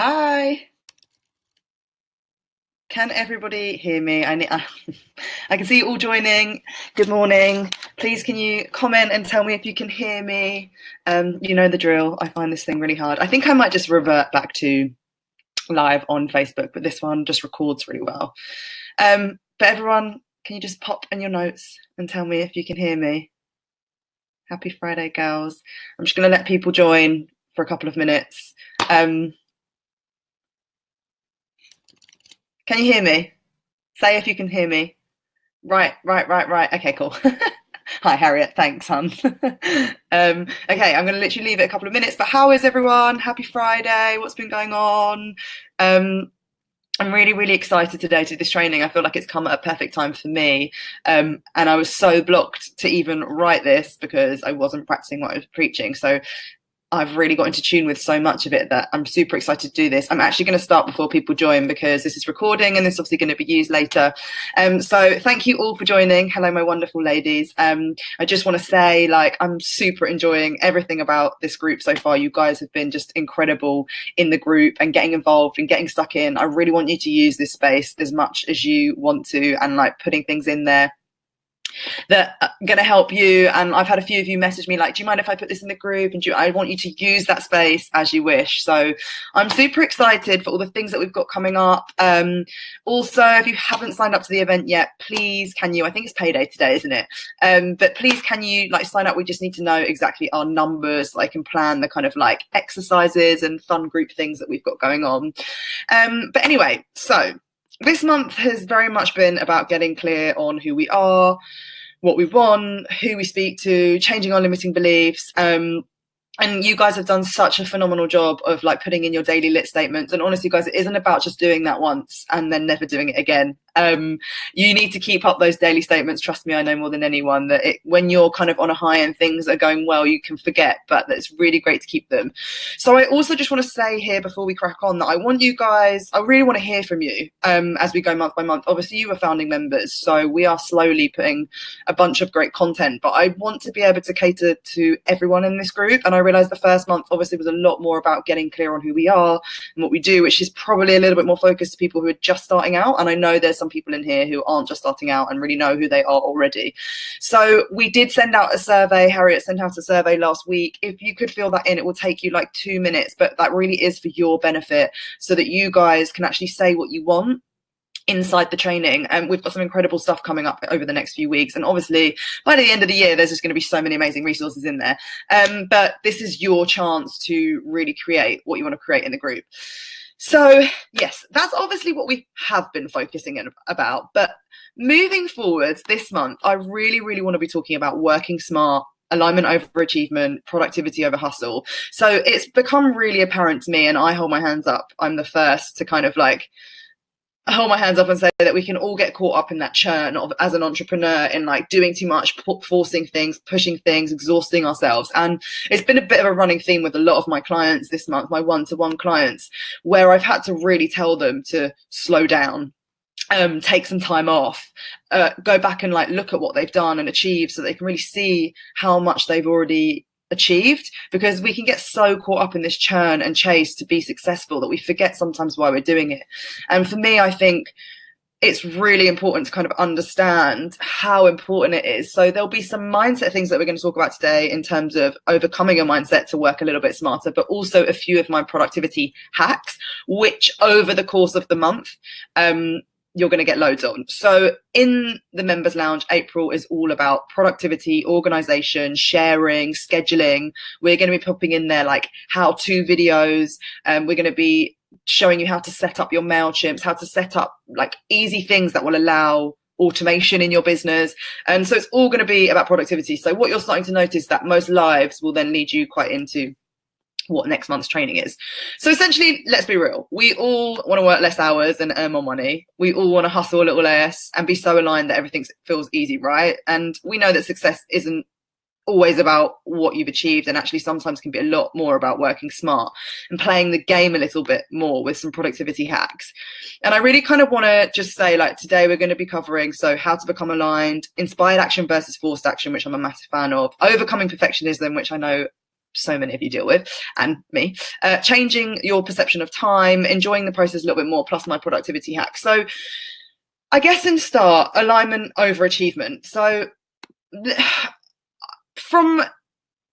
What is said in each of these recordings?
Hi. Can everybody hear me? I can see you all joining. Good morning. Please, can you comment and tell me if you can hear me? You know the drill. I find this thing really hard. I think I might just revert back to live on Facebook, but this one just records really well. But everyone, can you just pop in your notes and tell me if you can hear me? Happy Friday, girls. I'm just going to let people join for a couple of minutes. Can you hear me? Say if you can hear me. Right. Okay, cool. Hi, Harriet. Thanks, hon. Okay, I'm going to literally leave it a couple of minutes, but how is everyone? Happy Friday. What's been going on? I'm really, really excited today to do this training. I feel like it's come at a perfect time for me. And I was so blocked to even write this because I wasn't practicing what I was preaching. So I've really got into tune with so much of it that I'm super excited to do this. I'm actually going to start before people join because this is recording and this is obviously going to be used later. So thank you all for joining. Hello, my wonderful ladies. I just want to say, I'm super enjoying everything about this group so far. You guys have been just incredible in the group and getting involved and getting stuck in. I really want you to use this space as much as you want to and putting things in there that are going to help you. And I've had a few of you message me do you mind if I put this in the group? And I want you to use that space as you wish. So I'm super excited for all the things that we've got coming up. Also, if you haven't signed up to the event yet, please can you, I think it's payday today, isn't it? But please can you sign up? We just need to know exactly our numbers so I can plan the kind of exercises and fun group things that we've got going on. But anyway, so this month has very much been about getting clear on who we are, what we want, who we speak to, changing our limiting beliefs. And you guys have done such a phenomenal job of putting in your daily lit statements. And honestly, guys, it isn't about just doing that once and then never doing it again. You need to keep up those daily statements. Trust me, I know more than anyone that when you're kind of on a high and things are going well, you can forget, but it's really great to keep them. So I also just want to say here before we crack on that I want you guys, I really want to hear from you as we go month by month. Obviously, you are founding members, so we are slowly putting a bunch of great content, but I want to be able to cater to everyone in this group. And I realized the first month obviously was a lot more about getting clear on who we are and what we do, which is probably a little bit more focused to people who are just starting out. And I know there's some people in here who aren't just starting out and really know who they are already. So we did send out a survey. Harriet sent out a survey last week. If you could fill that in, it will take you 2 minutes, but that really is for your benefit so that you guys can actually say what you want inside the training. And we've got some incredible stuff coming up over the next few weeks, and obviously by the end of the year there's just going to be so many amazing resources in there, but this is your chance to really create what you want to create in the group. So yes, that's obviously what we have been focusing about, but moving forwards this month I really want to be talking about working smart, alignment over achievement, productivity over hustle. So it's become really apparent to me, and I hold my hands up, I'm the first to kind of hold my hands up and say that we can all get caught up in that churn of as an entrepreneur in doing too much, forcing things, pushing things, exhausting ourselves. And it's been a bit of a running theme with a lot of my clients this month, my one-to-one clients, where I've had to really tell them to slow down, take some time off, go back and look at what they've done and achieved so they can really see how much they've already achieved, because we can get so caught up in this churn and chase to be successful that we forget sometimes why we're doing it. And for me, I think it's really important to kind of understand how important it is. So there'll be some mindset things that we're going to talk about today in terms of overcoming a mindset to work a little bit smarter, but also a few of my productivity hacks, which over the course of the month, you're going to get loads on. So in the members lounge, April is all about productivity, organization, sharing, scheduling. We're going to be popping in there how-to videos. We're going to be showing you how to set up your MailChimps, how to set up easy things that will allow automation in your business. And so it's all going to be about productivity. So what you're starting to notice that most lives will then lead you quite into what next month's training is. So essentially, let's be real. We all want to work less hours and earn more money. We all want to hustle a little less and be so aligned that everything feels easy, right? And we know that success isn't always about what you've achieved, and actually sometimes can be a lot more about working smart and playing the game a little bit more with some productivity hacks. And I really kind of want to just say today we're going to be covering how to become aligned, inspired action versus forced action, which I'm a massive fan of, overcoming perfectionism, which I know so many of you deal with, and me, changing your perception of time, enjoying the process a little bit more, plus my productivity hack. So I guess in start, alignment over achievement. So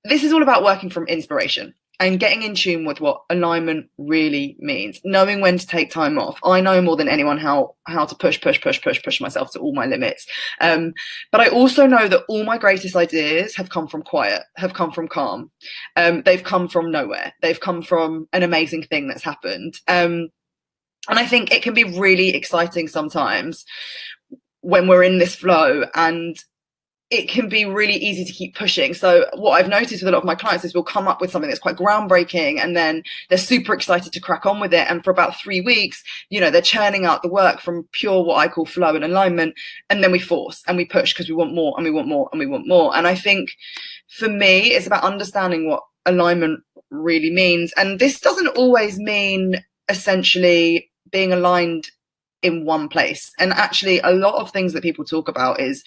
this is all about working from inspiration and getting in tune with what alignment really means, knowing when to take time off. I know more than anyone how to push myself to all my limits. But I also know that all my greatest ideas have come from quiet, have come from calm. They've come from nowhere. They've come from an amazing thing that's happened. And I think it can be really exciting sometimes when we're in this flow, and it can be really easy to keep pushing. So what I've noticed with a lot of my clients is we'll come up with something that's quite groundbreaking, and then they're super excited to crack on with it. And for about 3 weeks, they're churning out the work from pure, what I call flow and alignment. And then we force and we push because we want more and we want more and we want more. And I think for me, it's about understanding what alignment really means. And this doesn't always mean essentially being aligned in one place. And actually, a lot of things that people talk about is,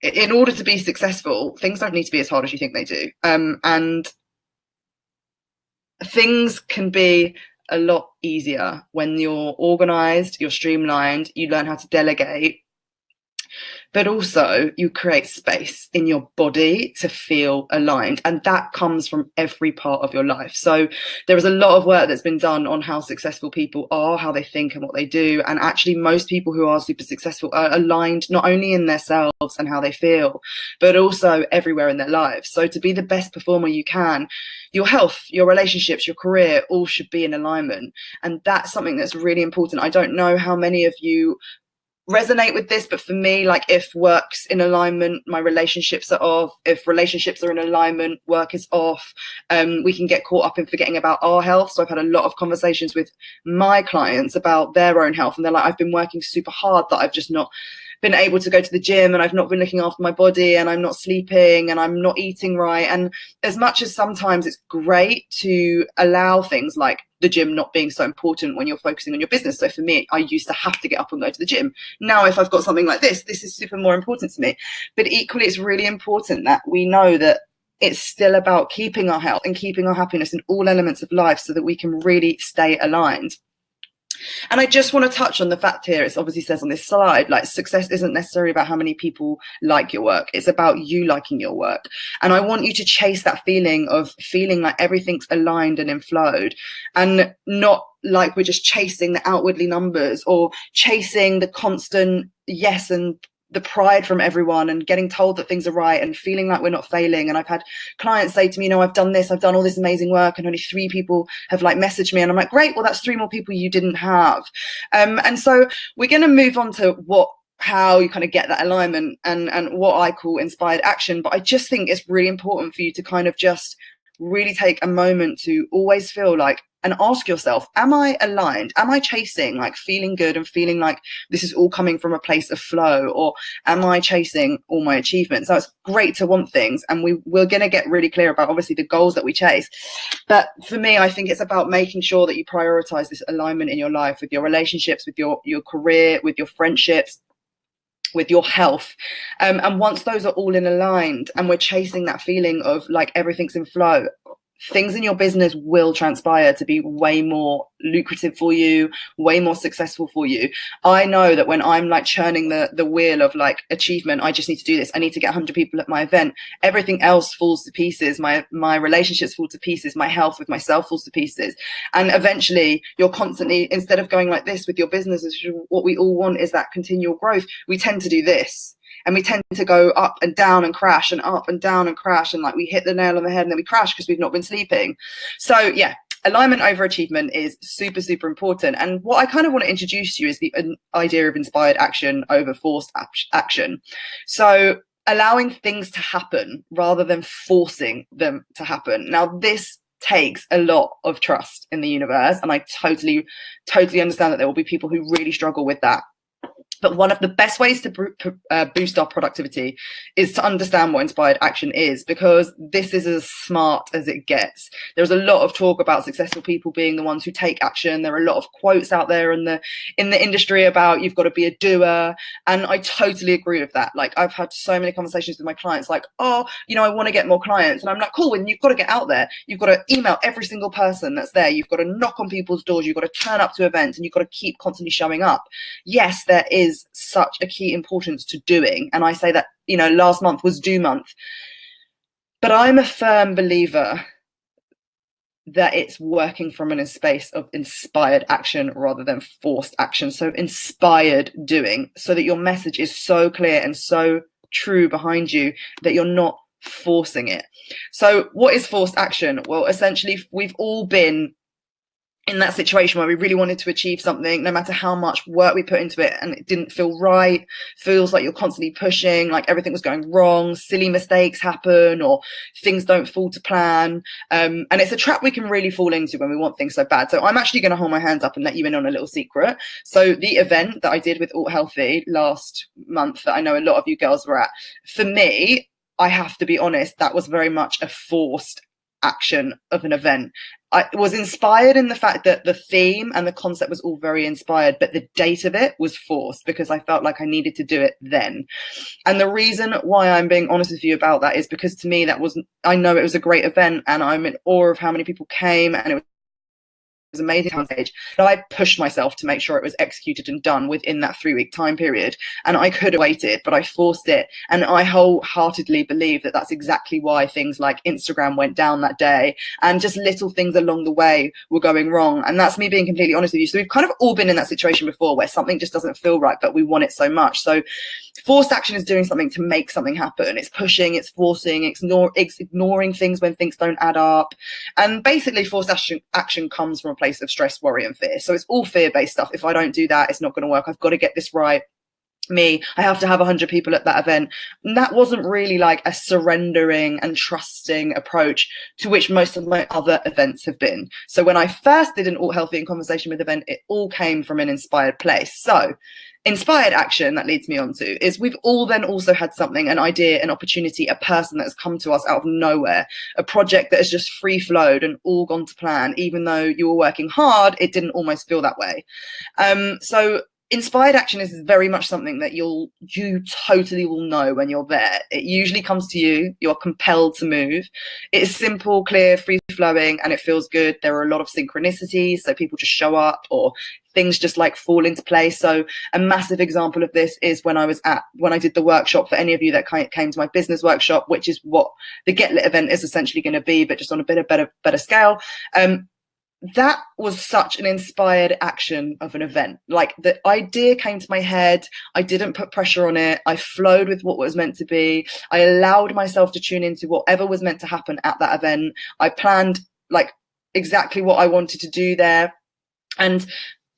in order to be successful, things don't need to be as hard as you think they do. And things can be a lot easier when you're organized, you're streamlined, you learn how to delegate, but also you create space in your body to feel aligned. And that comes from every part of your life. So there is a lot of work that's been done on how successful people are, how they think and what they do. And actually most people who are super successful are aligned not only in themselves and how they feel, but also everywhere in their lives. So to be the best performer you can, your health, your relationships, your career, all should be in alignment. And that's something that's really important. I don't know how many of you resonate with this, but for me, like, if work's in alignment, my relationships are off. If relationships are in alignment, work is off. We can get caught up in forgetting about our health. So I've had a lot of conversations with my clients about their own health, and they're like, I've been working super hard that I've just not been able to go to the gym, and I've not been looking after my body, and I'm not sleeping, and I'm not eating right. And as much as sometimes it's great to allow things like the gym not being so important when you're focusing on your business. So for me, I used to have to get up and go to the gym. Now, if I've got something like this is super more important to me. But equally, it's really important that we know that it's still about keeping our health and keeping our happiness in all elements of life so that we can really stay aligned. And I just want to touch on the fact here, it obviously says on this slide, like, success isn't necessarily about how many people like your work. It's about you liking your work. And I want you to chase that feeling of feeling like everything's aligned and in flowed, and not like we're just chasing the outwardly numbers or chasing the constant yes and the pride from everyone and getting told that things are right and feeling like we're not failing. And I've had clients say to me, I've done this, I've done all this amazing work, and only 3 people have like messaged me. And I'm like, great, well, that's 3 more people you didn't have. And so we're going to move on to how you kind of get that alignment and what I call inspired action. But I just think it's really important for you to kind of just really take a moment to always feel like, and ask yourself, am I aligned? Am I chasing like feeling good and feeling like this is all coming from a place of flow? Or am I chasing all my achievements? So it's great to want things, and we're going to get really clear about obviously the goals that we chase. But for me, I think it's about making sure that you prioritize this alignment in your life, with your relationships, with your career, with your friendships, with your health. And once those are all in aligned and we're chasing that feeling of like everything's in flow, things in your business will transpire to be way more lucrative for you, way more successful for you. I know that when I'm like churning the wheel of like achievement, I just need to do this, I need to get 100 people at my event, everything else falls to pieces. My relationships fall to pieces, my health with myself falls to pieces. And eventually you're constantly, instead of going like this with your business, what we all want is that continual growth, we tend to do this. And we tend to go up and down and crash and up and down and crash. And like we hit the nail on the head and then we crash because we've not been sleeping. So yeah, alignment over achievement is super, super important. And what I kind of want to introduce you is the idea of inspired action over forced action. So allowing things to happen rather than forcing them to happen. Now, this takes a lot of trust in the universe. And I totally understand that there will be people who really struggle with that. But one of the best ways to boost our productivity is to understand what inspired action is, because this is as smart as it gets. There's a lot of talk about successful people being the ones who take action. There are a lot of quotes out there in the industry about you've got to be a doer. And I totally agree with that. Like, I've had so many conversations with my clients like, oh, you know, I want to get more clients. And I'm like, cool, and you've got to get out there. You've got to email every single person that's there. You've got to knock on people's doors. You've got to turn up to events, and you've got to keep constantly showing up. Yes, there is such a key importance to doing, and I say that, you know, last month was do month, but I'm a firm believer that it's working from a space of inspired action rather than forced action. So inspired doing, so that your message is so clear and so true behind you that you're not forcing it. So what is forced action? Well, essentially, we've all been in that situation where we really wanted to achieve something, no matter how much work we put into it, and it didn't feel right. Feels like you're constantly pushing, like everything was going wrong, silly mistakes happen, or things don't fall to plan. And it's a trap we can really fall into when we want things so bad. So I'm actually going to hold my hands up and let you in on a little secret. So the event that I did with Alt Healthy last month, that I know a lot of you girls were at, for me, I have to be honest, that was very much a forced action of an event. I was inspired in the fact that the theme and the concept was all very inspired, but the date of it was forced because I felt like I needed to do it then. And the reason why I'm being honest with you about that is because to me, that wasn't, I know it was a great event and I'm in awe of how many people came, and it was amazing on stage, but I pushed myself to make sure it was executed and done within that 3-week time period. And I could have waited, but I forced it. And I wholeheartedly believe that that's exactly why things like Instagram went down that day, and just little things along the way were going wrong. And that's me being completely honest with you. So we've kind of all been in that situation before where something just doesn't feel right, but we want it so much. So forced action is doing something to make something happen. It's pushing, it's forcing, it's ignoring things when things don't add up. And basically forced action comes from a place of stress, worry, and fear. So it's all fear-based stuff. If I don't do that, it's not going to work. I've got to get this right. I have to have 100 people at that event. And that wasn't really like a surrendering and trusting approach to which most of my other events have been. So when I first did an Alt Healthy in Conversation with event, it all came from an inspired place. So inspired action, that leads me on to, is we've all then also had something, an idea, an opportunity, a person that has come to us out of nowhere, a project that has just free flowed and all gone to plan. Even though you were working hard, it didn't almost feel that way. So inspired action is very much something that you totally will know when you're there. It usually comes to you. You're compelled to move. It is simple, clear, free flowing, and it feels good. There are a lot of synchronicities, so people just show up, or things just like fall into place. So a massive example of this is when I did the workshop. For any of you that came to my business workshop, which is what the Get Lit event is essentially going to be, but just on a bit of better scale. That was such an inspired action of an event. Like, the idea came to my head. I didn't put pressure on it. I flowed with what was meant to be. I allowed myself to tune into whatever was meant to happen at that event. I planned like exactly what I wanted to do there. And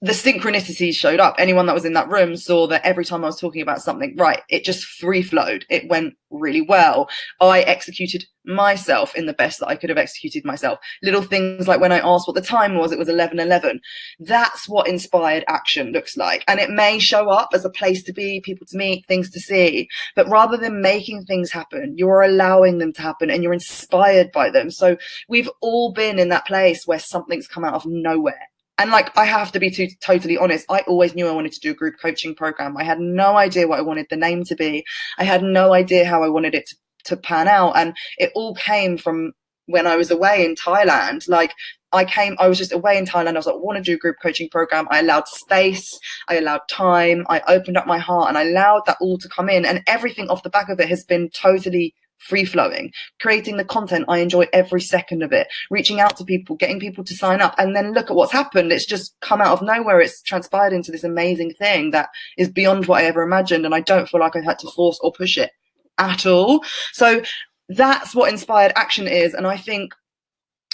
the synchronicities showed up. Anyone that was in that room saw that every time I was talking about something, right, it just free flowed. It went really well. I executed myself in the best that I could have executed myself. Little things like when I asked what the time was, it was 11:11. That's what inspired action looks like. And it may show up as a place to be, people to meet, things to see. But rather than making things happen, you're allowing them to happen and you're inspired by them. So we've all been in that place where something's come out of nowhere. And like, I have to be totally honest, I always knew I wanted to do a group coaching program. I had no idea what I wanted the name to be. I had no idea how I wanted it to pan out. And it all came from when I was away in Thailand. Like, I was just away in Thailand. I was like, I want to do a group coaching program. I allowed space. I allowed time. I opened up my heart and I allowed that all to come in. And everything off the back of it has been totally free flowing, creating the content. I enjoy every second of it, reaching out to people, getting people to sign up. And then look at what's happened. It's just come out of nowhere. It's transpired into this amazing thing that is beyond what I ever imagined. And I don't feel like I had to force or push it at all. So that's what inspired action is. And I think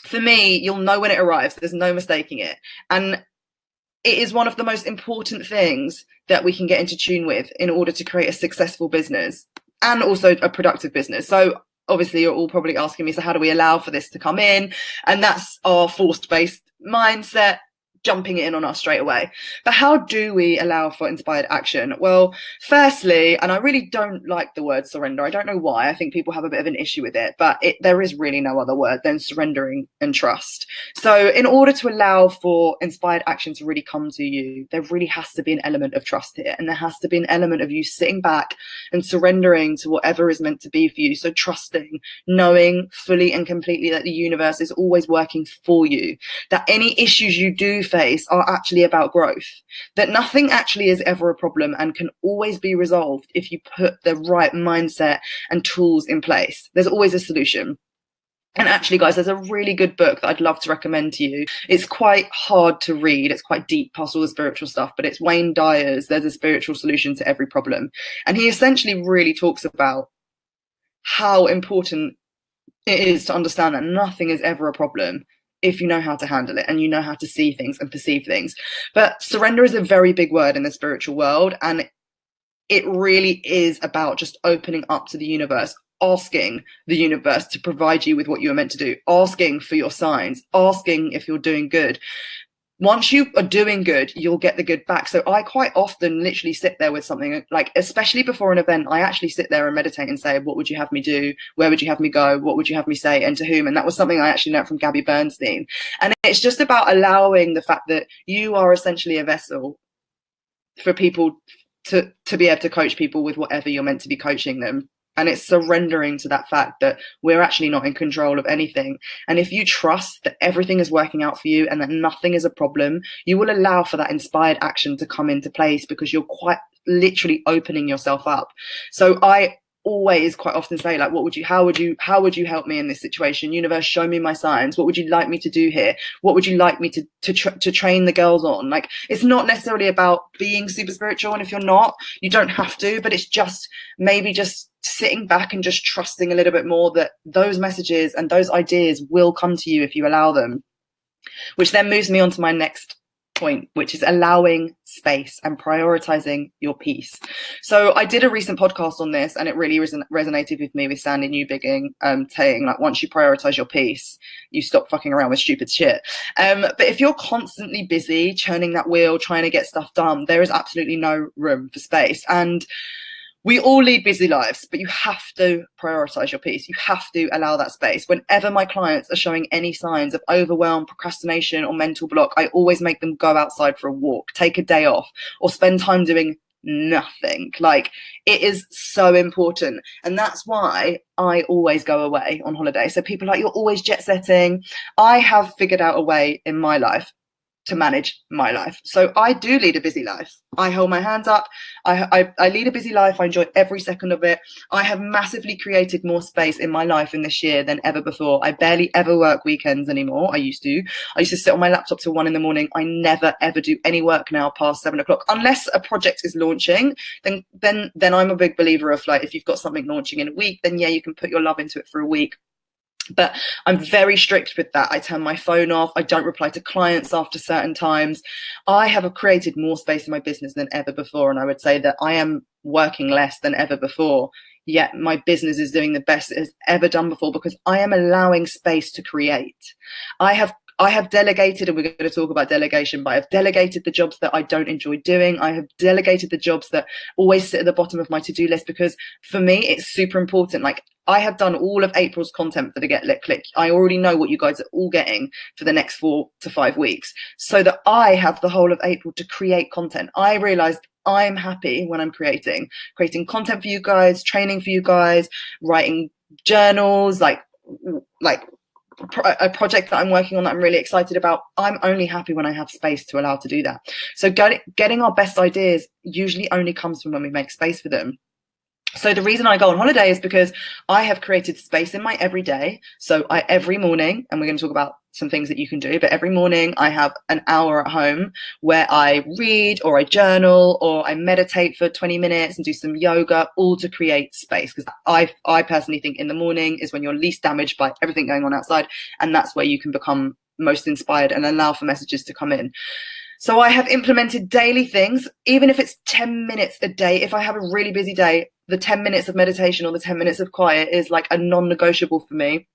for me, you'll know when it arrives. There's no mistaking it. And it is one of the most important things that we can get into tune with in order to create a successful business and also a productive business. So obviously you're all probably asking me, so how do we allow for this to come in? And that's our forced based mindset, jumping it in on us straight away. But how do we allow for inspired action? Well, firstly, and I really don't like the word surrender. I don't know why. I think people have a bit of an issue with it, but there is really no other word than surrendering and trust. So in order to allow for inspired action to really come to you, there really has to be an element of trust here. And there has to be an element of you sitting back and surrendering to whatever is meant to be for you. So trusting, knowing fully and completely that the universe is always working for you, that any issues you do face are actually about growth, that nothing actually is ever a problem and can always be resolved if you put the right mindset and tools in place. There's always a solution. And actually, guys, there's a really good book that I'd love to recommend to you. It's quite hard to read. It's quite deep past all the spiritual stuff, but it's Wayne Dyer's There's a Spiritual Solution to Every Problem. And he essentially really talks about how important it is to understand that nothing is ever a problem if you know how to handle it and you know how to see things and perceive things. But surrender is a very big word in the spiritual world, and it really is about just opening up to the universe, asking the universe to provide you with what you are meant to do, asking for your signs, asking if you're doing good. Once you are doing good, you'll get the good back. So I quite often literally sit there with something, like, especially before an event, I actually sit there and meditate and say, what would you have me do? Where would you have me go? What would you have me say? And to whom? And that was something I actually learned from Gabby Bernstein. And it's just about allowing the fact that you are essentially a vessel for people to be able to coach people with whatever you're meant to be coaching them. And it's surrendering to that fact that we're actually not in control of anything. And if you trust that everything is working out for you and that nothing is a problem, you will allow for that inspired action to come into place, because you're quite literally opening yourself up. So I always quite often say, like, how would you help me in this situation? Universe, show me my signs. What would you like me to do here? What would you like me to train the girls on? Like, it's not necessarily about being super spiritual, and if you're not, you don't have to, but it's just maybe just sitting back and just trusting a little bit more that those messages and those ideas will come to you if you allow them. Which then moves me on to my next point, which is allowing space and prioritizing your peace. So I did a recent podcast on this, and it really resonated with me, with Sandy Newbigging saying, like, once you prioritize your peace, you stop fucking around with stupid shit. But if you're constantly busy churning that wheel, trying to get stuff done, there is absolutely no room for space. And we all lead busy lives, but you have to prioritize your peace. You have to allow that space. Whenever my clients are showing any signs of overwhelm, procrastination, or mental block, I always make them go outside for a walk, take a day off, or spend time doing nothing. Like, it is so important. And that's why I always go away on holiday. So people are like, you're always jet setting. I have figured out a way in my life to manage my life. So I do lead a busy life. I hold my hands up. I lead a busy life. I enjoy every second of it. I have massively created more space in my life in this year than ever before. I barely ever work weekends anymore. I used to sit on my laptop till 1 a.m. I never ever do any work now past 7 o'clock, unless a project is launching. Then I'm a big believer of, like, if you've got something launching in a week, then yeah, you can put your love into it for a week. But I'm very strict with that. I turn my phone off. I don't reply to clients after certain times. I have created more space in my business than ever before. And I would say that I am working less than ever before. Yet my business is doing the best it has ever done before, because I am allowing space to create. I have delegated, and we're going to talk about delegation, but I've delegated the jobs that I don't enjoy doing. I have delegated the jobs that always sit at the bottom of my to-do list, because for me, it's super important. Like, I have done all of April's content for the Get Lit Click. I already know what you guys are all getting for the next 4 to 5 weeks, so that I have the whole of April to create content. I realized I'm happy when I'm creating content for you guys, training for you guys, writing journals, like a project that I'm working on that I'm really excited about. I'm only happy when I have space to allow to do that. So getting our best ideas usually only comes from when we make space for them. So the reason I go on holiday is because I have created space in my everyday. So every morning, and we're going to talk about some things that you can do, but every morning I have an hour at home where I read, or I journal, or I meditate for 20 minutes and do some yoga, all to create space. Because I personally think in the morning is when you're least damaged by everything going on outside. And that's where you can become most inspired and allow for messages to come in. So I have implemented daily things, even if it's 10 minutes a day. If I have a really busy day, the 10 minutes of meditation or the 10 minutes of quiet is like a non-negotiable for me.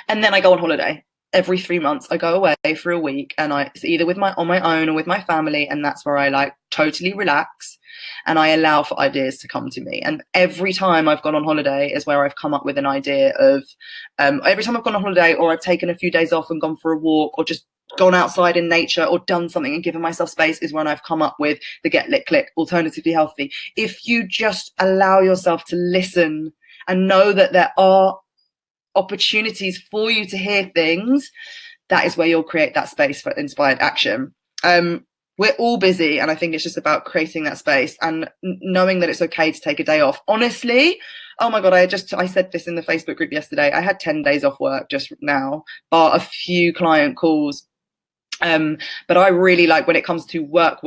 And then I go on holiday. every 3 months I go away for a week, and it's either on my own or with my family, and that's where I like totally relax and I allow for ideas to come to me. And every time I've gone on holiday is where I've come up with an idea of every time I've gone on holiday, or I've taken a few days off and gone for a walk, or just gone outside in nature, or done something and given myself space, is when I've come up with the Get Lit Click, Alternatively Healthy. If you just allow yourself to listen and know that there are opportunities for you to hear things, that is where you'll create that space for inspired action. We're all busy, and I think it's just about creating that space and knowing that it's okay to take a day off. Honestly, oh my God, I said this in the Facebook group yesterday. I had 10 days off work just now, bar a few client calls. But I really, like, when it comes to work,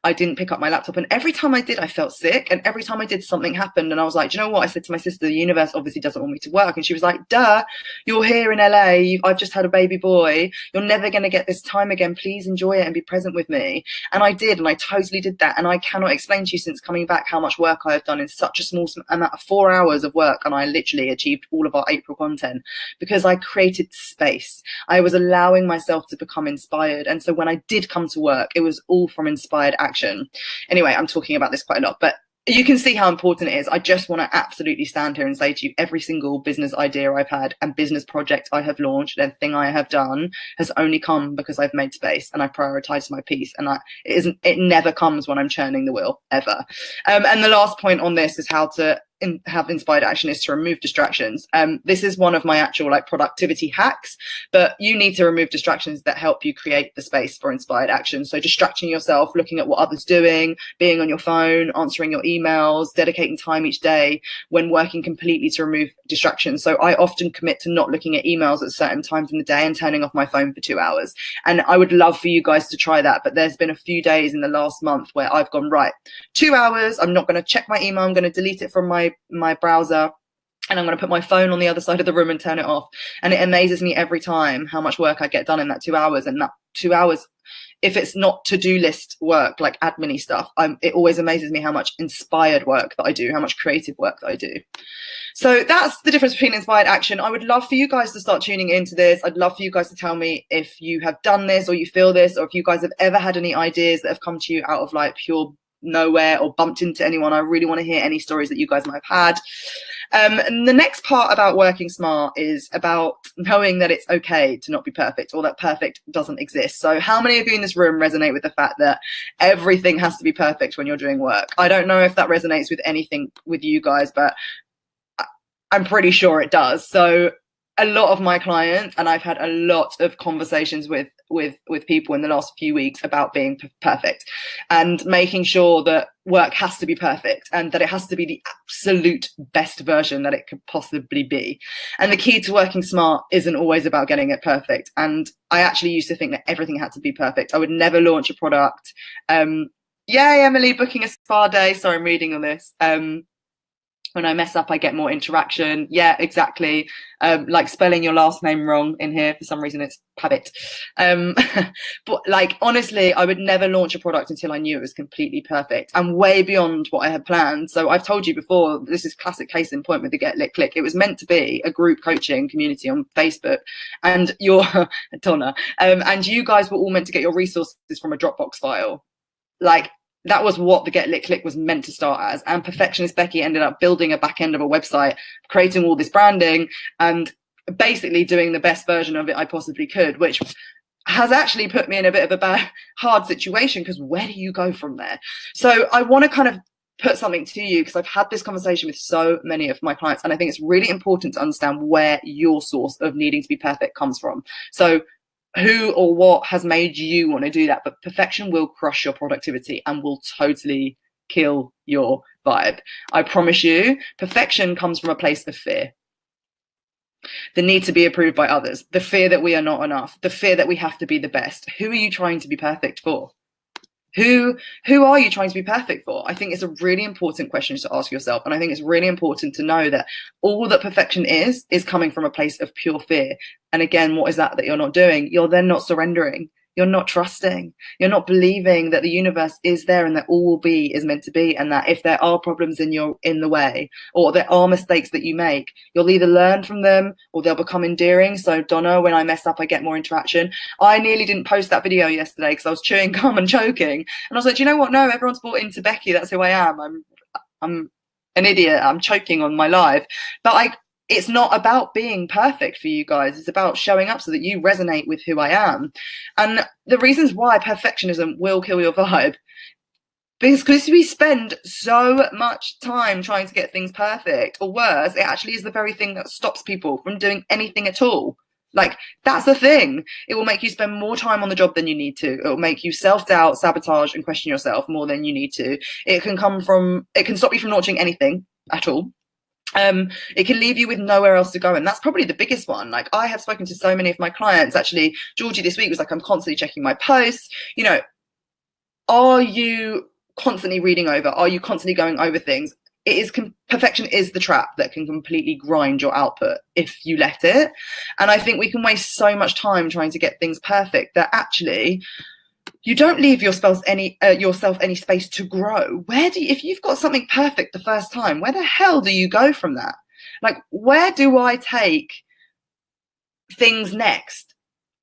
I didn't pick up my laptop, and every time I did, I felt sick, and every time I did, something happened, and I was like, do you know what? I said to my sister, the universe obviously doesn't want me to work, and she was like, duh, you're here in LA, I've just had a baby boy, you're never going to get this time again, please enjoy it and be present with me. And I did, and I totally did that, and I cannot explain to you since coming back how much work I have done in such a small amount of 4 hours of work, and I literally achieved all of our April content because I created space. I was allowing myself to become inspired. And so when I did come to work, it was all from inspired action. Anyway, I'm talking about this quite a lot, but you can see how important it is. I just want to absolutely stand here and say to you, every single business idea I've had and business project I have launched and thing I have done has only come because I've made space and I prioritized my peace. And it never comes when I'm churning the wheel, ever. And the last point on this is how to have inspired action is to remove distractions. This is one of my actual like productivity hacks, but you need to remove distractions that help you create the space for inspired action. So distracting yourself, looking at what others doing, being on your phone, answering your emails, dedicating time each day when working completely to remove distractions. So I often commit to not looking at emails at certain times in the day and turning off my phone for 2 hours. And I would love for you guys to try that. But there's been a few days in the last month where I've gone, right, 2 hours, I'm not going to check my email, I'm going to delete it from my browser, and I'm going to put my phone on the other side of the room and turn it off. And it amazes me every time how much work I get done in that 2 hours. And that 2 hours, if it's not to-do list work, like admin-y stuff, it always amazes me how much inspired work that I do, how much creative work that I do. So that's the difference between inspired action. I would love for you guys to start tuning into this. I'd love for you guys to tell me if you have done this, or you feel this, or if you guys have ever had any ideas that have come to you out of like pure nowhere or bumped into anyone. I really want to hear any stories that you guys might have had. And the next part about working smart is about knowing that it's okay to not be perfect, or that perfect doesn't exist. So how many of you in this room resonate with the fact that everything has to be perfect when you're doing work? I don't know if that resonates with anything with you guys, but I'm pretty sure it does. So a lot of my clients, and I've had a lot of conversations with people in the last few weeks about being perfect and making sure that work has to be perfect and that it has to be the absolute best version that it could possibly be. And the key to working smart isn't always about getting it perfect. And I actually used to think that everything had to be perfect. I would never launch a product. Yay, Emily, booking a spa day. Sorry, I'm reading on this. When I mess up, I get more interaction. Yeah, exactly. Like spelling your last name wrong in here. For some reason, it's Pavitt. But like, honestly, I would never launch a product until I knew it was completely perfect and way beyond what I had planned. So I've told you before, this is classic case in point with the Get Lit Click. It was meant to be a group coaching community on Facebook, and Donna, and you guys were all meant to get your resources from a Dropbox file. Like, that was what the Get Lit Click was meant to start as. And perfectionist Becki ended up building a back end of a website, creating all this branding, and basically doing the best version of it I possibly could, which has actually put me in a bit of a hard situation, because where do you go from there? So I want to kind of put something to you, because I've had this conversation with so many of my clients, and I think it's really important to understand where your source of needing to be perfect comes from. So who or what has made you want to do that? But perfection will crush your productivity and will totally kill your vibe. I promise you, perfection comes from a place of fear. The need to be approved by others, the fear that we are not enough, the fear that we have to be the best. Who are you trying to be perfect for? Who are you trying to be perfect for? I think it's a really important question to ask yourself. And I think it's really important to know that all that perfection is coming from a place of pure fear. And again, what is that you're not doing? You're then not surrendering. You're not trusting. You're not believing that the universe is there and that all will be is meant to be, and that if there are problems in the way, or there are mistakes that you make, you'll either learn from them or they'll become endearing. So Donna, when I mess up, I get more interaction. I nearly didn't post that video yesterday because I was chewing gum and choking, and I was like, do you know what? No, everyone's bought into Becki. That's who I am. I'm an idiot. I'm choking on my live, but it's not about being perfect for you guys. It's about showing up so that you resonate with who I am. And the reasons why perfectionism will kill your vibe is because we spend so much time trying to get things perfect, or worse, it actually is the very thing that stops people from doing anything at all. Like, that's the thing. It will make you spend more time on the job than you need to. It will make you self-doubt, sabotage, and question yourself more than you need to. It can stop you from launching anything at all. It can leave you with nowhere else to go, and that's probably the biggest one. Like, I have spoken to so many of my clients. Actually, Georgie this week was like, I'm constantly checking my posts. You know, are you constantly reading over? Are you constantly going over things? Perfection is the trap that can completely grind your output if you let it. And I think we can waste so much time trying to get things perfect that actually you don't leave yourself any space to grow. If you've got something perfect the first time, where the hell do you go from that? Like, where do I take things next?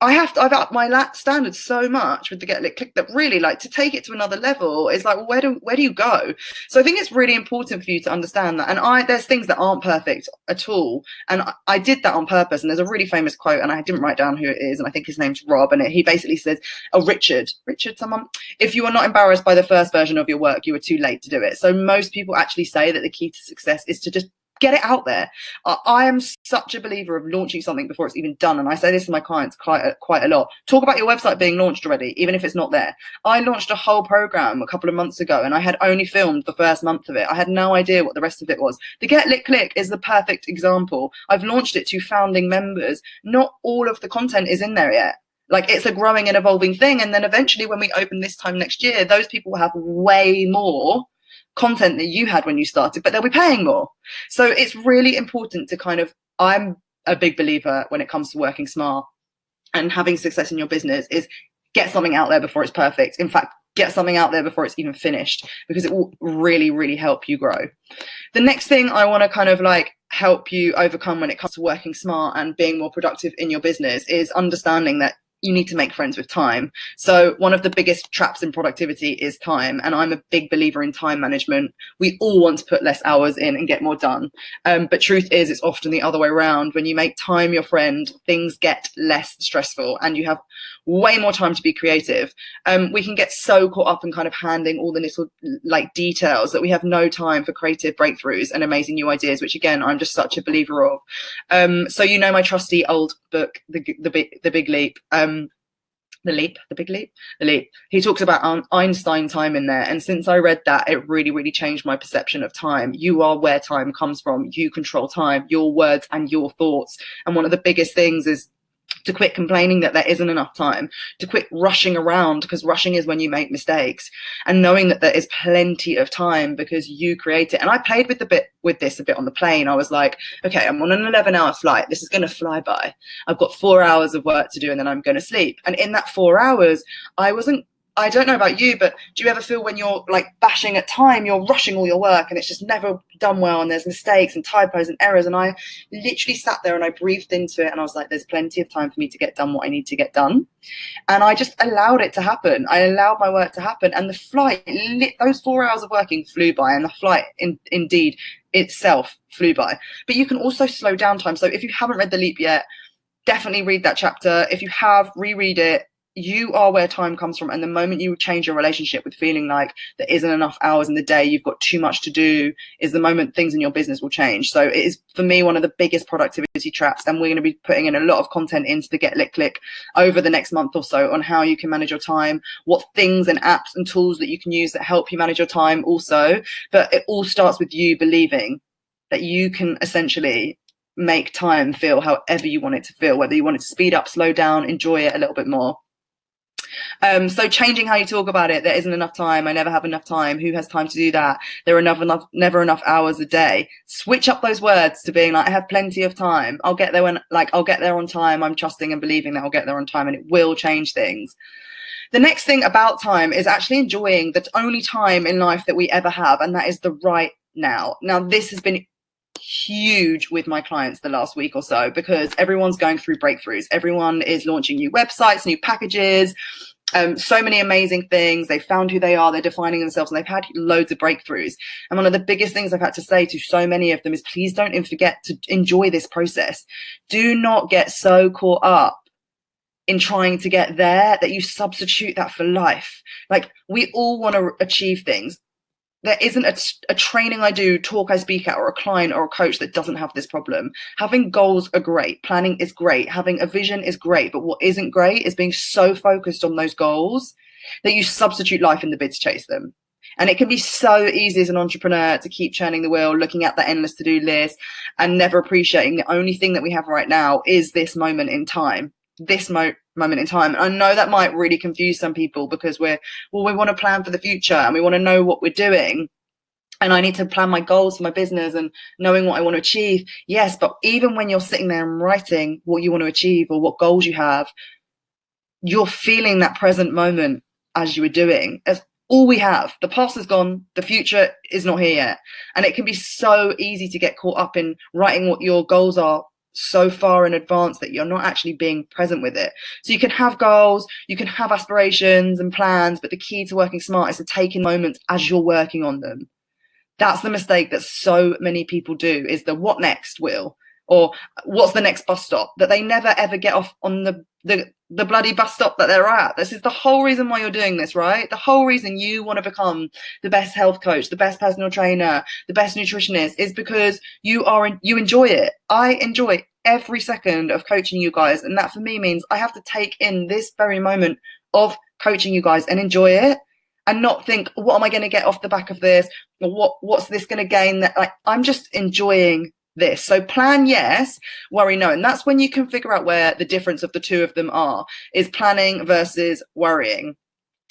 I've upped my standards so much with the Get Lit Click that really, like, to take it to another level is like, well, where do you go? So I think it's really important for you to understand that. And there's things that aren't perfect at all. And I did that on purpose. And there's a really famous quote, and I didn't write down who it is. And I think his name's Rob. And he basically says, Richard, someone, if you are not embarrassed by the first version of your work, you are too late to do it. So most people actually say that the key to success is to just get it out there. I am such a believer of launching something before it's even done. And I say this to my clients quite a lot. Talk about your website being launched already, even if it's not there. I launched a whole program a couple of months ago, and I had only filmed the first month of it. I had no idea what the rest of it was. The Get Lit Click is the perfect example. I've launched it to founding members. Not all of the content is in there yet. Like, it's a growing and evolving thing. And then eventually when we open this time next year, those people will have way more content that you had when you started, but they'll be paying more. So it's really important to I'm a big believer when it comes to working smart and having success in your business is get something out there before it's perfect. In fact, get something out there before it's even finished, because it will really, really help you grow. The next thing I want to help you overcome when it comes to working smart and being more productive in your business is understanding that you need to make friends with time. So one of the biggest traps in productivity is time. And I'm a big believer in time management. We all want to put less hours in and get more done. But truth is, it's often the other way around. When you make time your friend, things get less stressful and you have way more time to be creative. We can get so caught up in handling all the little details that we have no time for creative breakthroughs and amazing new ideas, which again, I'm just such a believer of. So my trusty old book, The Big Leap. The Leap. He talks about Einstein time in there. And since I read that, it really, really changed my perception of time. You are where time comes from. You control time, your words and your thoughts. And one of the biggest things is to quit complaining that there isn't enough time, to quit rushing around, because rushing is when you make mistakes, and knowing that there is plenty of time because you create it. And I played with this a bit on the plane. I was like, okay, I'm on an 11-hour flight. This is going to fly by. I've got 4 hours of work to do and then I'm going to sleep. And in that 4 hours, I don't know about you, but do you ever feel when you're bashing at time, you're rushing all your work and it's just never done well and there's mistakes and typos and errors? And I literally sat there and I breathed into it and I was like, there's plenty of time for me to get done what I need to get done. And I just allowed it to happen. I allowed my work to happen. And the flight, those 4 hours of working flew by, and the flight indeed itself flew by. But you can also slow down time. So if you haven't read The Leap yet, definitely read that chapter. If you have, reread it. You are where time comes from. And the moment you change your relationship with feeling like there isn't enough hours in the day, you've got too much to do, is the moment things in your business will change. So it is, for me, one of the biggest productivity traps. And we're going to be putting in a lot of content into the Get Lit Click over the next month or so on how you can manage your time, what things and apps and tools that you can use that help you manage your time also. But it all starts with you believing that you can essentially make time feel however you want it to feel, whether you want it to speed up, slow down, enjoy it a little bit more. So changing how you talk about it. There isn't enough time. I never have enough time. Who has time to do that? There are never enough hours a day. Switch up those words to being like, I have plenty of time. I'll get there I'll get there on time. I'm trusting and believing that I'll get there on time, and it will change things. The next thing about time is actually enjoying the only time in life that we ever have, and that is the right now. Now, this has been huge with my clients the last week or so, because everyone's going through breakthroughs. Everyone is launching new websites, new packages, so many amazing things. They've found who they are, they're defining themselves, and they've had loads of breakthroughs. And one of the biggest things I've had to say to so many of them is, please don't forget to enjoy this process. Do not get so caught up in trying to get there that you substitute that for life. Like, we all want to achieve things. There isn't a training I do, talk I speak at, or a client or a coach that doesn't have this problem. Having goals are great. Planning is great. Having a vision is great. But what isn't great is being so focused on those goals that you substitute life in the bid to chase them. And it can be so easy as an entrepreneur to keep churning the wheel, looking at the endless to-do list, and never appreciating the only thing that we have right now is this moment in time. Moment in time. And I know that might really confuse some people, because we want to plan for the future and we want to know what we're doing. And I need to plan my goals for my business and knowing what I want to achieve. Yes, but even when you're sitting there and writing what you want to achieve or what goals you have, you're feeling that present moment as you were doing. As all we have. The past is gone. The future is not here yet. And it can be so easy to get caught up in writing what your goals are so far in advance that you're not actually being present with it. So you can have goals, you can have aspirations and plans, but the key to working smart is to take in moments as you're working on them. That's the mistake that so many people do, is the what next will, or what's the next bus stop, that they never ever get off on the bloody bus stop that they're at. This is the whole reason why you're doing this, right? The whole reason you want to become the best health coach, the best personal trainer, the best nutritionist, is because you enjoy it. I enjoy every second of coaching you guys, and that for me means I have to take in this very moment of coaching you guys and enjoy it, and not think, what am I going to get off the back of this, or what's this going to gain? That, like, I'm just enjoying this. So plan yes, worry no. And that's when you can figure out where the difference of the two of them are, is planning versus worrying.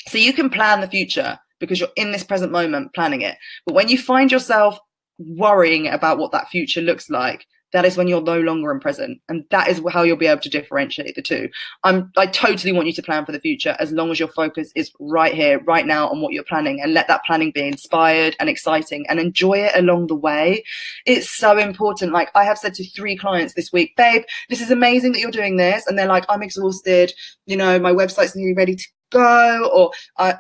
So you can plan the future because you're in this present moment planning it. But when you find yourself worrying about what that future looks like, that is when you're no longer in present. And that is how you'll be able to differentiate the two. I totally want you to plan for the future, as long as your focus is right here, right now, on what you're planning, and let that planning be inspired and exciting, and enjoy it along the way. It's so important. Like, I have said to 3 clients this week, babe, this is amazing that you're doing this. And they're like, I'm exhausted. You know, my website's nearly ready to go, or I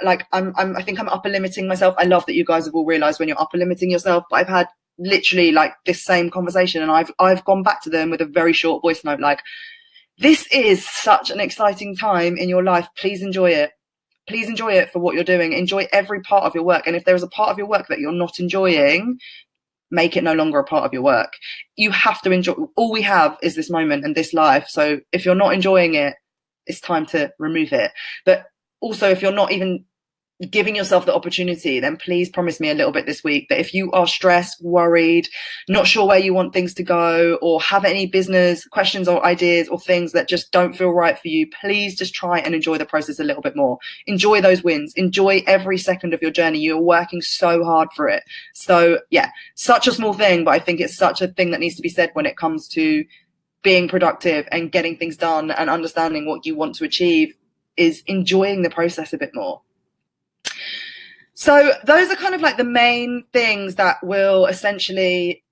think I'm upper limiting myself. I love that you guys have all realized when you're upper limiting yourself, but I've had literally like this same conversation, and I've gone back to them with a very short voice note, like, this is such an exciting time in your life. Please enjoy it. Please enjoy it for what you're doing. Enjoy every part of your work. And if there is a part of your work that you're not enjoying, make it no longer a part of your work. You have to enjoy. All we have is this moment and this life. So if you're not enjoying it, it's time to remove it. But also, if you're not even giving yourself the opportunity, then please promise me a little bit this week that if you are stressed, worried, not sure where you want things to go, or have any business questions or ideas or things that just don't feel right for you, please just try and enjoy the process a little bit more. Enjoy those wins. Enjoy every second of your journey. You're working so hard for it. So yeah, such a small thing, but I think it's such a thing that needs to be said when it comes to being productive and getting things done and understanding what you want to achieve, is enjoying the process a bit more. So those are kind of like the main things that will essentially,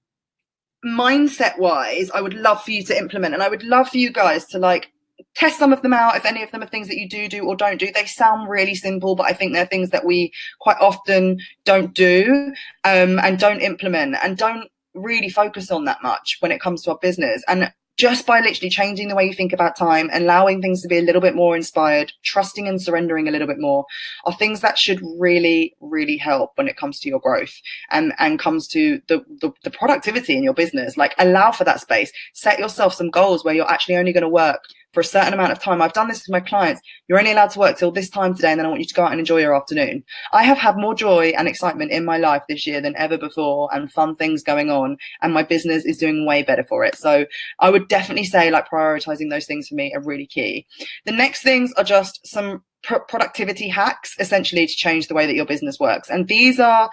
mindset wise, I would love for you to implement. And I would love for you guys to like test some of them out. If any of them are things that you do or don't do. They sound really simple, but I think they're things that we quite often don't do and don't implement and don't really focus on that much when it comes to our business. And just by literally changing the way you think about time, allowing things to be a little bit more inspired, trusting and surrendering a little bit more, are things that should really, really help when it comes to your growth and comes to the productivity in your business. Like, allow for that space. Set yourself some goals where you're actually only going to work for a certain amount of time. I've done this with my clients. You're only allowed to work till this time today, and then I want you to go out and enjoy your afternoon. I have had more joy and excitement in my life this year than ever before, and fun things going on, and my business is doing way better for it. So I would definitely say like prioritizing those things for me are really key. The next things are just some productivity hacks, essentially, to change the way that your business works. And these are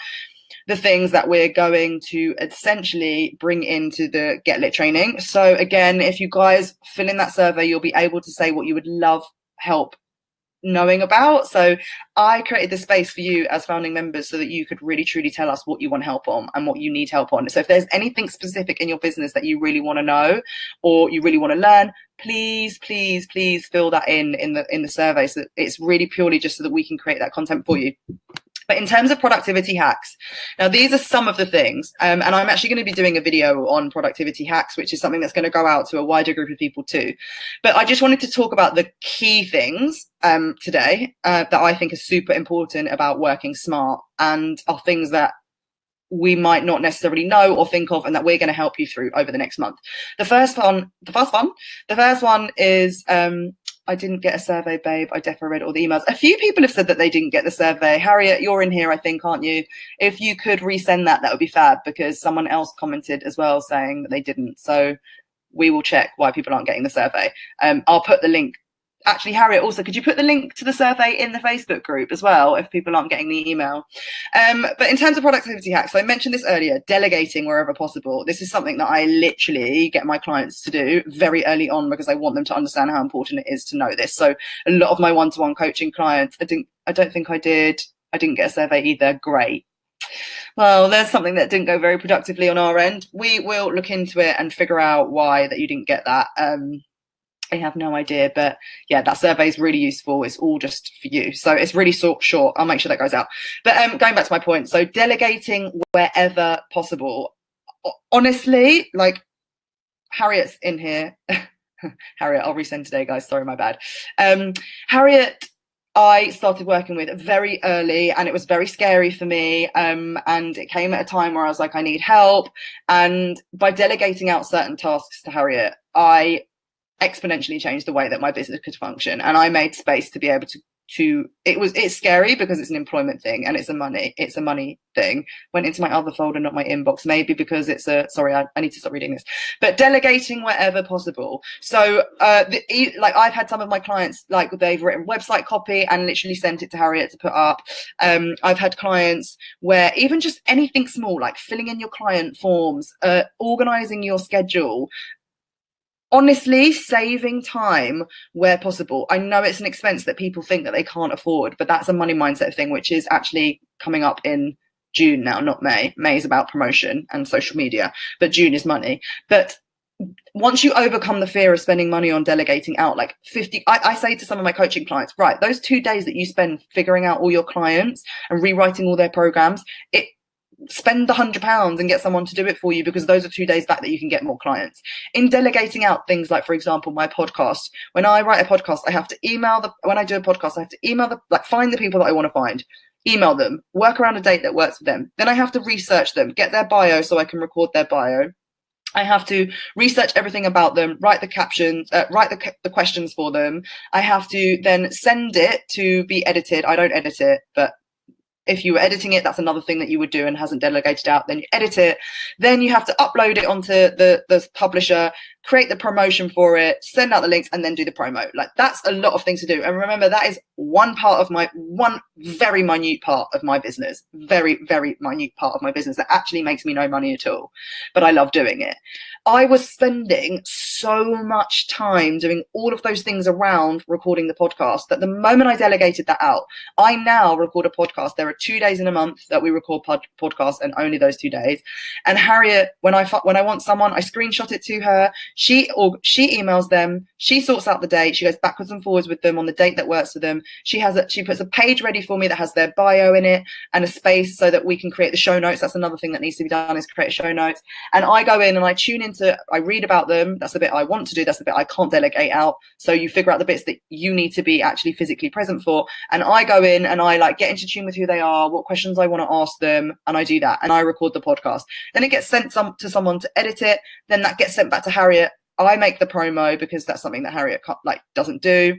the things that we're going to essentially bring into the Get Lit training. So again, if you guys fill in that survey, you'll be able to say what you would love help knowing about. So I created this space for you as founding members so that you could really truly tell us what you want help on and what you need help on. So if there's anything specific in your business that you really want to know or you really want to learn, please fill that in the survey. So it's really purely just so that we can create that content for you. But in terms of productivity hacks, now these are some of the things, and I'm actually going to be doing a video on productivity hacks, which is something that's going to go out to a wider group of people too. But I just wanted to talk about the key things today that I think are super important about working smart and are things that we might not necessarily know or think of, and that we're going to help you through over the next month. The first one is, I didn't get a survey, babe. I definitely read all the emails. A few people have said that they didn't get the survey. Harriet, you're in here, I think, aren't you? If you could resend that, that would be fab, because someone else commented as well saying that they didn't. So we will check why people aren't getting the survey. I'll put the link. Actually, Harriet, also, could you put the link to the survey in the Facebook group as well if people aren't getting the email? But in terms of productivity hacks, so I mentioned this earlier, delegating wherever possible. This is something that I literally get my clients to do very early on because I want them to understand how important it is to know this. So a lot of my one-to-one coaching clients, I didn't get a survey either. Great. Well, there's something that didn't go very productively on our end. We will look into it and figure out why that you didn't get that. I have no idea, but yeah, that survey is really useful. It's all just for you. So it's really short. I'll make sure that goes out. But going back to my point, so delegating wherever possible. Honestly, like Harriet's in here. Harriet, I'll resend today, guys. Sorry, my bad. Harriet, I started working with very early, and it was very scary for me. And it came at a time where I was like, I need help. And by delegating out certain tasks to Harriet, I exponentially changed the way that my business could function, and I made space to be able to it's scary because it's an employment thing and it's a money thing. Went into my other folder, not my inbox, maybe because it's sorry, I need to stop reading this. But delegating wherever possible. So like I've had some of my clients, like they've written website copy and literally sent it to Harriet to put up. I've had clients where even just anything small, like filling in your client forms, organizing your schedule, honestly, saving time where possible. I know it's an expense that people think that they can't afford, but that's a money mindset thing, which is actually coming up in June now, not May. May is about promotion and social media, but June is money. But once you overcome the fear of spending money on delegating out, like 50, I say to some of my coaching clients, right, those 2 days that you spend figuring out all your clients and rewriting all their programs, spend the £100 and get someone to do it for you, because those are 2 days back that you can get more clients. In delegating out things like, for example, my podcast, when I write a podcast, I have to when I do a podcast, I have to find the people that I want to find, email them, work around a date that works for them. Then I have to research them, get their bio so I can record their bio. I have to research everything about them, write the captions, write the questions for them. I have to then send it to be edited. I don't edit it, but if you were editing it, that's another thing that you would do and hasn't delegated out. Then you edit it. Then you have to upload it onto the publisher, create the promotion for it, send out the links, and then do the promo. Like, that's a lot of things to do. And remember, that is one very minute part of my business, very, very minute part of my business that actually makes me no money at all. But I love doing it. I was spending so much time doing all of those things around recording the podcast that the moment I delegated that out, I now record a podcast. There are 2 days in a month that we record podcasts, and only those 2 days. And Harriet, when I want someone, I screenshot it to her. She emails them. She sorts out the date. She goes backwards and forwards with them on the date that works for them. She puts a page ready for me that has their bio in it and a space so that we can create the show notes. That's another thing that needs to be done, is create show notes. And I go in and I tune into, I read about them. That's the bit I want to do. That's the bit I can't delegate out. So you figure out the bits that you need to be actually physically present for. And I go in and I get into tune with who they are, what questions I want to ask them. And I do that. And I record the podcast. Then it gets sent to someone to edit it. Then that gets sent back to Harriet. I make the promo because that's something that Harriet doesn't do.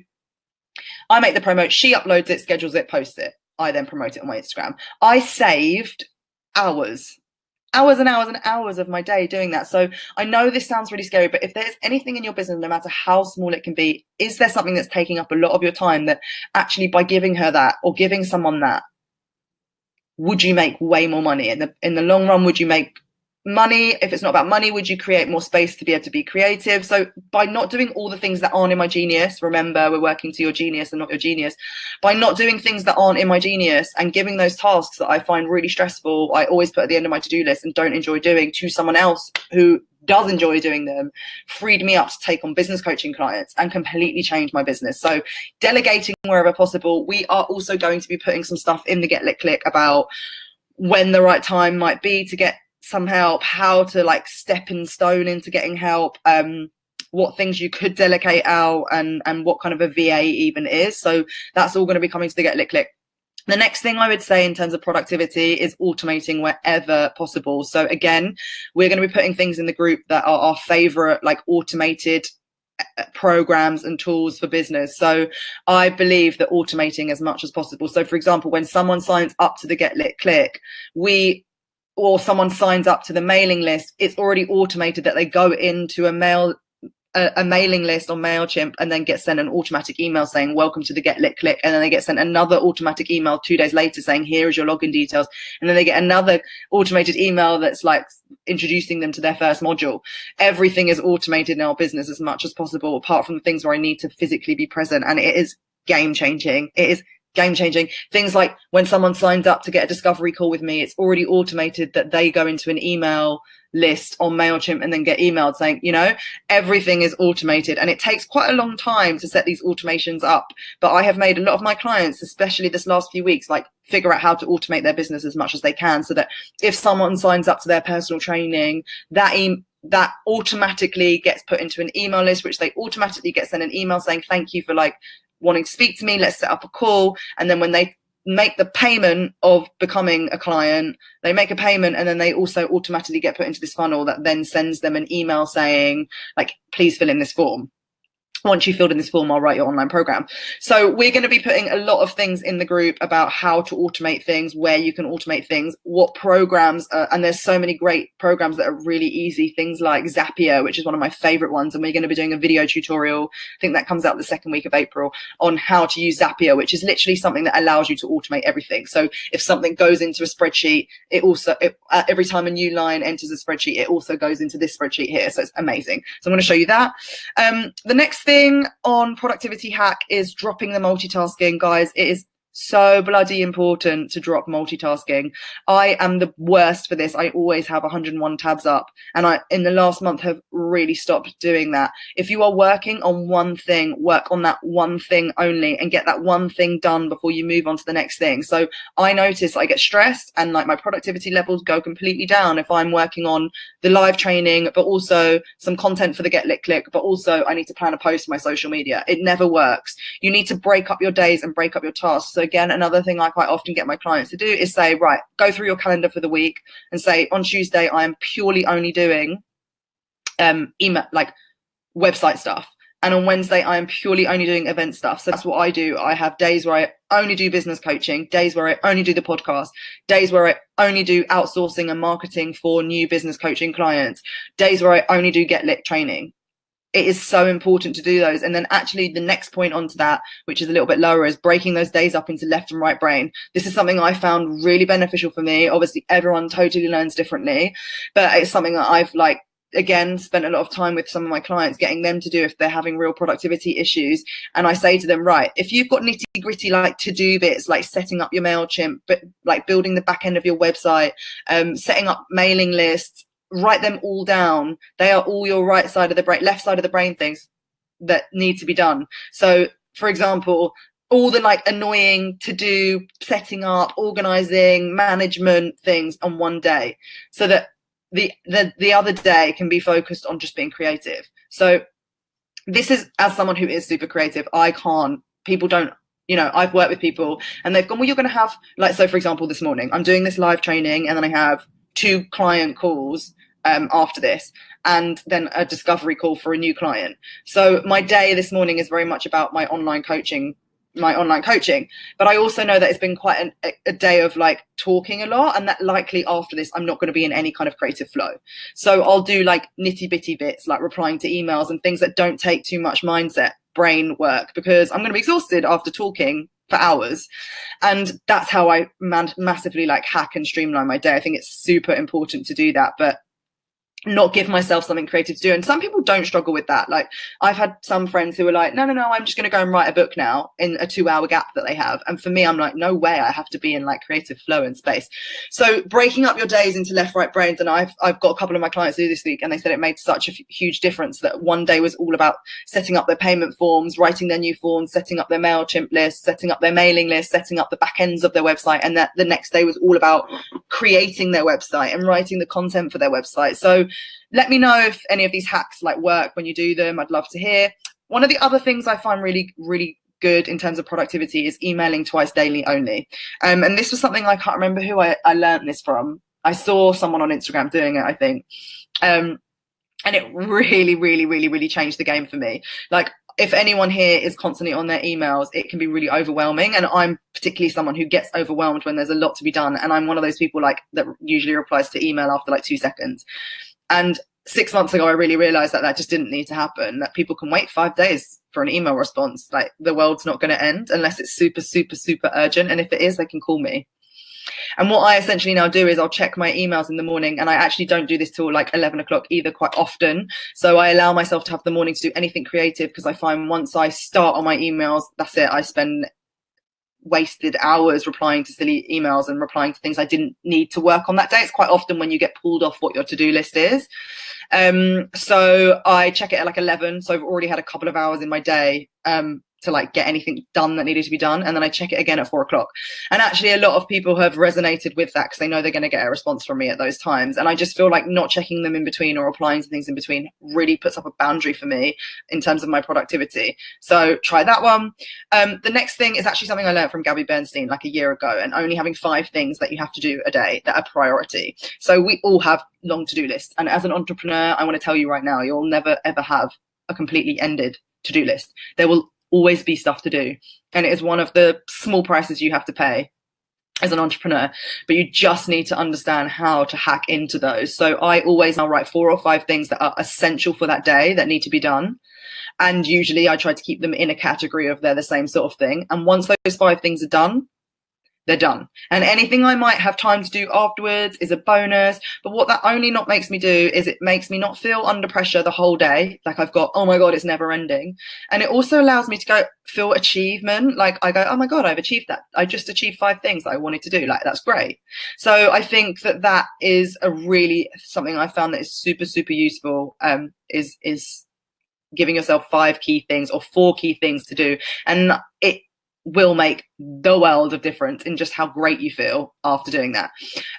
I make the promo, she uploads it, schedules it, posts it. I then promote it on my Instagram. I saved hours and hours and hours of my day doing that. So I know this sounds really scary, but if there's anything in your business, no matter how small it can be, is there something that's taking up a lot of your time that actually by giving her that or giving someone that, would you make way more money in the long run? Would you make money? If it's not about money, would you create more space to be able to be creative? So by not doing all the things that aren't in my genius, remember, we're working to your genius and not your genius. By not doing things that aren't in my genius and giving those tasks that I find really stressful, I always put at the end of my to-do list and don't enjoy doing, to someone else who does enjoy doing them, freed me up to take on business coaching clients and completely change my business. So delegating wherever possible. We are also going to be putting some stuff in the Get Lit Click about when the right time might be to get some help, how to stepping stone into getting help, what things you could delegate out, and what kind of a VA even is. So that's all going to be coming to the Get Lit Click. The next thing I would say in terms of productivity is automating wherever possible. So again, we're going to be putting things in the group that are our favorite, automated programs and tools for business. So I believe that automating as much as possible. So for example, when someone signs up to the Get Lit Click, or someone signs up to the mailing list, it's already automated that they go into a mailing list on MailChimp and then get sent an automatic email saying, welcome to the Get Lit Click. And then they get sent another automatic email 2 days later saying, here is your login details. And then they get another automated email that's introducing them to their first module. Everything is automated in our business as much as possible, apart from the things where I need to physically be present. And it is game changing. It is game changing. Things like when someone signs up to get a discovery call with me, it's already automated that they go into an email list on MailChimp and then get emailed saying, everything is automated, and it takes quite a long time to set these automations up. But I have made a lot of my clients, especially this last few weeks, figure out how to automate their business as much as they can, so that if someone signs up to their personal training, that automatically gets put into an email list, which they automatically get sent an email saying, thank you for wanting to speak to me, let's set up a call. And then when they make the payment of becoming a client, they make a payment, and then they also automatically get put into this funnel that then sends them an email saying, please fill in this form. Once you filled in this form, I'll write your online program. So we're going to be putting a lot of things in the group about how to automate things, where you can automate things, what programs, and there's so many great programs that are really easy. Things like Zapier, which is one of my favorite ones. And we're going to be doing a video tutorial, I think that comes out the second week of April, on how to use Zapier, which is literally something that allows you to automate everything. So if something goes into a spreadsheet, every time a new line enters a spreadsheet, it also goes into this spreadsheet here. So it's amazing. So I'm going to show you that. The next thing on productivity hack is dropping the multitasking. Guys, it is so bloody important to drop multitasking. I am the worst for this. I always have 101 tabs up, and I in the last month have really stopped doing that. If you are working on one thing, work on that one thing only and get that one thing done before you move on to the next thing. So I notice I get stressed and my productivity levels go completely down if I'm working on the live training, but also some content for the Get Lit Click, but also I need to plan a post for my social media. It never works. You need to break up your days and break up your tasks. So again, another thing I quite often get my clients to do is say, right, go through your calendar for the week and say, on Tuesday, I am purely only doing email, website stuff. And on Wednesday, I am purely only doing event stuff. So that's what I do. I have days where I only do business coaching, days where I only do the podcast, days where I only do outsourcing and marketing for new business coaching clients, days where I only do Get Lit training. It is so important to do those. And then actually the next point onto that, which is a little bit lower, is breaking those days up into left and right brain. This is something I found really beneficial for me. Obviously, everyone totally learns differently, but it's something that I've again, spent a lot of time with some of my clients, getting them to do if they're having real productivity issues. And I say to them, right, if you've got nitty gritty, to-do bits, like setting up your MailChimp, but building the back end of your website, setting up mailing lists, write them all down. They are all your left side of the brain things that need to be done. So for example, all the annoying to do, setting up, organizing, management things on one day, so that the other day can be focused on just being creative. So this is, as someone who is super creative, people don't, I've worked with people and they've gone, well, you're going to have so for example, this morning I'm doing this live training and then I have 2 client calls after this, and then a discovery call for a new client. So my day this morning is very much about my online coaching, but I also know that it's been quite a day of like talking a lot, and that likely after this I'm not going to be in any kind of creative flow. So I'll do like nitty bitty bits like replying to emails and things that don't take too much brain work, because I'm going to be exhausted after talking for hours. And that's how I massively like hack and streamline my day. I think it's super important to do that, but not give myself something creative to do. And some people don't struggle with that. Like I've had some friends who are like, no, I'm just going to go and write a book now in a 2-hour gap that they have. And for me, I'm like, no way, I have to be in like creative flow and space. So breaking up your days into left, right brains. And I've got a couple of my clients do this week, and they said it made such a huge difference that one day was all about setting up their payment forms, writing their new forms, setting up their MailChimp list, setting up their mailing list, setting up the back ends of their website. And that the next day was all about creating their website and writing the content for their website. So let me know if any of these hacks like work when you do them. I'd love to hear. One of the other things I find really, really good in terms of productivity is emailing twice daily only. And this was something I can't remember who I learned this from. I saw someone on Instagram doing it, I think. And it really, really, really, really changed the game for me. Like, if anyone here is constantly on their emails, it can be really overwhelming. And I'm particularly someone who gets overwhelmed when there's a lot to be done. And I'm one of those people like that usually replies to email after like 2 seconds. And 6 months ago, I really realized that just didn't need to happen, that people can wait 5 days for an email response. Like, the world's not going to end unless it's super, super, super urgent. And if it is, they can call me. And what I essentially now do is I'll check my emails in the morning, and I actually don't do this till like 11 o'clock either quite often. So I allow myself to have the morning to do anything creative, because I find once I start on my emails, that's it. I spend wasted hours replying to silly emails and replying to things I didn't need to work on that day. It's quite often when you get pulled off what your to-do list is. So I check it at like 11. So I've already had a couple of hours in my day to like get anything done that needed to be done. And then I check it again at 4 o'clock. And actually a lot of people have resonated with that, because they know they're going to get a response from me at those times. And I just feel like not checking them in between or applying to things in between really puts up a boundary for me in terms of my productivity. So try that one. The next thing is actually something I learned from Gabby Bernstein like a year ago, and only having 5 things that you have to do a day that are priority. So we all have long to-do lists. And as an entrepreneur, I want to tell you right now, you'll never, ever have a completely ended to-do list. There will always be stuff to do, and it is one of the small prices you have to pay as an entrepreneur, but you just need to understand how to hack into those. So I always now write 4 or 5 things that are essential for that day that need to be done, and usually I try to keep them in a category of they're the same sort of thing. And once those 5 things are done, they're done. And anything I might have time to do afterwards is a bonus. But what that only not makes me do is it makes me not feel under pressure the whole day. Like I've got, oh my God, it's never ending. And it also allows me to go feel achievement. Like I go, oh my God, I've achieved that. I just achieved 5 things that I wanted to do. Like, that's great. So I think that is a really something I found that is super, super useful, is giving yourself 5 key things or 4 key things to do. And it will make the world of difference in just how great you feel after doing that.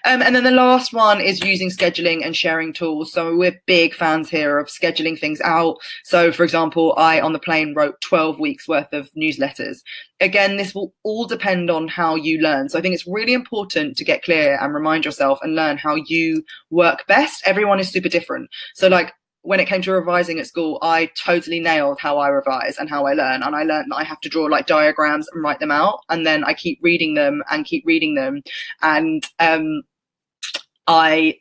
And then the last one is using scheduling and sharing tools. So we're big fans here of scheduling things out. So for example, I on the plane wrote 12 weeks worth of newsletters. Again, this will all depend on how you learn. So I think it's really important to get clear and remind yourself and learn how you work best. Everyone is super different. So like, when it came to revising at school, I totally nailed how I revise and how I learn. And I learned that I have to draw like diagrams and write them out. And then I keep reading them. And I